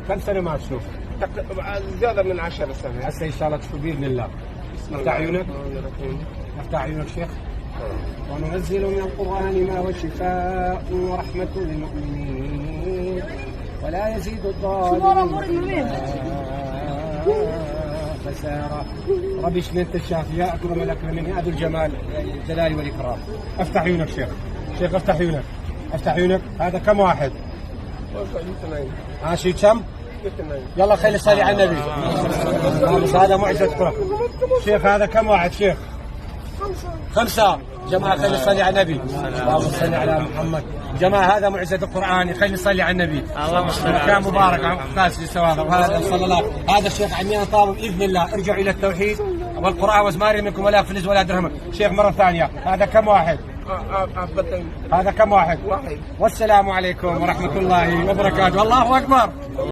كم سنة ما تشوف؟ زيادة من 10 سنة. هسه إن شاء الله تشوف بإذن الله. افتح عيونك. افتح عيونك شيخ. وننزل من القرآن ما هو شفاء ورحمة للمؤمنين ولا يزيد الظالمين خسارة. ربي شميت الشافي يا أكرم الأكرمين يا ذو الجمال الجلال والإكرام. افتح عيونك شيخ. شيخ افتح عيونك. افتح عيونك. هذا كم واحد؟ شيء كم؟ يلا خلي صلي على النبي. هذا معجزة شيخ. هذا كم واحد شيخ؟ 5. جماعة خلي صلي على النبي. اللهم صل على محمد. جماعة هذا معجزة القرآن. خلي صلي على النبي. اللهم صل على مكان مبارك قاسي السواد. وهذا صلى الله. هذا الشيخ عميان طاب بإذن الله. ارجعوا إلى التوحيد والقرآن وزماري منكم ولا فلس ولا درهم. شيخ مرة ثانية. هذا كم واحد؟ هذا كم واحد؟ والسلام عليكم ورحمة الله وبركاته. الله أكبر.